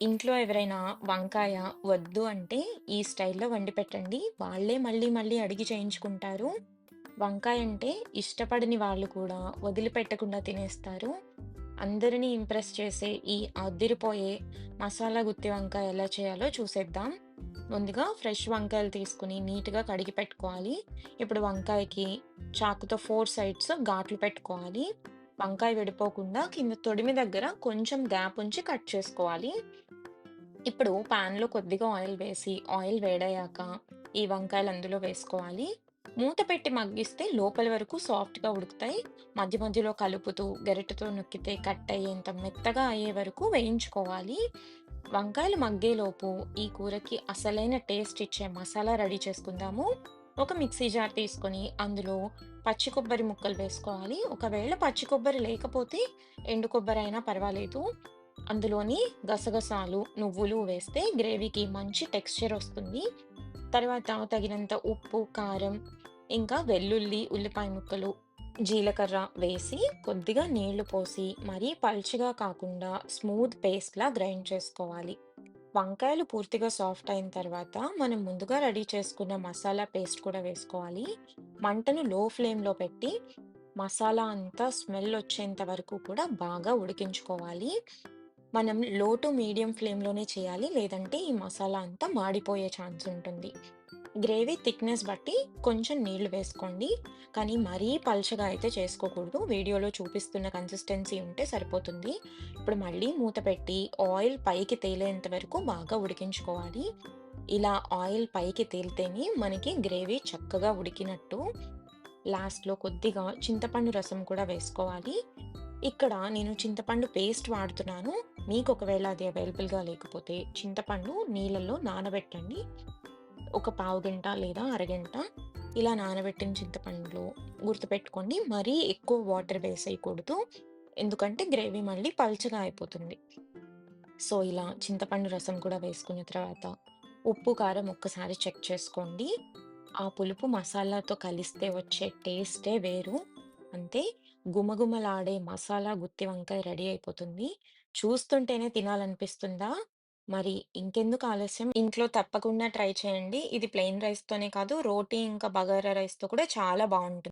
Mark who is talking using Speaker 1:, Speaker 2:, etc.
Speaker 1: ఇంట్లో ఎవరైనా వంకాయ వద్దు అంటే ఈ స్టైల్‌లో వండి పెట్టండి. వాళ్ళే మళ్ళీ మళ్ళీ అడిగి చేయించుకుంటారు. వంకాయ అంటే ఇష్టపడని వాళ్ళు కూడా వదిలిపెట్టకుండా తినేస్తారు. అందరిని ఇంప్రెస్ చేసే ఈ అదిరిపోయే మసాలా గుత్తి వంకాయ ఎలా చేయాలో చూసేద్దాం. ముందుగా ఫ్రెష్ వంకాయలు తీసుకొని నీట్‌గా కడిగి పెట్టుకోవాలి. ఇప్పుడు వంకాయకి చాకుతో 4 సైడ్స్ ఘాట్లు పెట్టుకోవాలి. వంకాయ విడిపోకుండా కింద తొడిమి దగ్గర కొంచెం గ్యాప్ ఉంచి కట్ చేసుకోవాలి. ఇప్పుడు పాన్‌లో కొద్దిగా ఆయిల్ వేసి, ఆయిల్ వేడయ్యాక ఈ వంకాయలు అందులో వేసుకోవాలి. మూత పెట్టి మగ్గిస్తే లోపలి వరకు సాఫ్ట్‌గా ఉడుకుతాయి. మధ్య మధ్యలో కలుపుతూ గరిటెతో నొక్కితే కట్ అయ్యేంత మెత్తగా అయ్యే వరకు వేయించుకోవాలి. వంకాయలు మగ్గేలోపు ఈ కూరకి అసలైన టేస్ట్ ఇచ్చే మసాలా రెడీ చేసుకుందాము. ఒక మిక్సీ జార్ తీసుకొని అందులో పచ్చి కొబ్బరి ముక్కలు వేసుకోవాలి. ఒకవేళ పచ్చి కొబ్బరి లేకపోతే ఎండు కొబ్బరి అయినా పర్వాలేదు. అందులోని గసగసాలు, నువ్వులు వేస్తే గ్రేవీకి మంచి టెక్స్చర్ వస్తుంది. తర్వాత తగినంత ఉప్పు, కారం, ఇంకా వెల్లుల్లి, ఉల్లిపాయ ముక్కలు, జీలకర్ర వేసి కొద్దిగా నీళ్లు పోసి మరీ పల్చగా కాకుండా స్మూత్ పేస్ట్‌లా గ్రైండ్ చేసుకోవాలి. వంకాయలు పూర్తిగా సాఫ్ట్ అయిన తర్వాత మనం ముందుగా రెడీ చేసుకున్న మసాలా పేస్ట్ కూడా వేసుకోవాలి. మంటను లో ఫ్లేమ్‌లో పెట్టి మసాలా అంతా స్మెల్ వచ్చేంత వరకు కూడా బాగా ఉడికించుకోవాలి. మనం లో టు మీడియం ఫ్లేమ్‌లోనే చేయాలి. లేదంటే ఈ మసాలా అంతా మాడిపోయే ఛాన్స్ ఉంటుంది. గ్రేవీ థిక్‌నెస్ బట్టి కొంచెం నీళ్లు వేసుకోండి. కానీ మరీ పల్చగా అయితే చేసుకోకూడదు. వీడియోలో చూపిస్తున్న కన్సిస్టెన్సీ ఉంటే సరిపోతుంది. ఇప్పుడు మళ్ళీ మూత పెట్టి ఆయిల్ పైకి తేలేంత వరకు బాగా ఉడికించుకోవాలి. ఇలా ఆయిల్ పైకి తేలితేనే మనకి గ్రేవీ చక్కగా ఉడికినట్టు. లాస్ట్‌లో కొద్దిగా చింతపండు రసం కూడా వేసుకోవాలి. ఇక్కడ నేను చింతపండు పేస్ట్ వాడుతున్నాను. మీకు ఒకవేళ అది అవైలబుల్‌గా లేకపోతే చింతపండు నీళ్ళల్లో నానబెట్టండి. ఒక పావుగంట లేదా అరగంట ఇలా నానబెట్టిన చింతపండులో గుర్తుపెట్టుకోండి. మరీ ఎక్కువ వాటర్ వేసేయకూడదు. ఎందుకంటే గ్రేవీ మళ్ళీ పల్చగా అయిపోతుంది. సో, ఇలా చింతపండు రసం కూడా వేసుకున్న తర్వాత ఉప్పు, కారం ఒక్కసారి చెక్ చేసుకోండి. ఆ పులుపు మసాలాతో కలిస్తే వచ్చే టేస్టే వేరు. అంతే, గుమగుమలాడే మసాలా గుత్తి వంకాయ రెడీ అయిపోతుంది. చూస్తుంటేనే తినాలనిపిస్తుందా? మరి ఇంకెందుకు ఆలస్యం? ఇంట్లో తప్పకుండా ట్రై చేయండి. ఇది ప్లెయిన్ రైస్‌తోనే కాదు, రోటీ ఇంకా బగారా రైస్‌తో కూడా చాలా బావుంటుంది.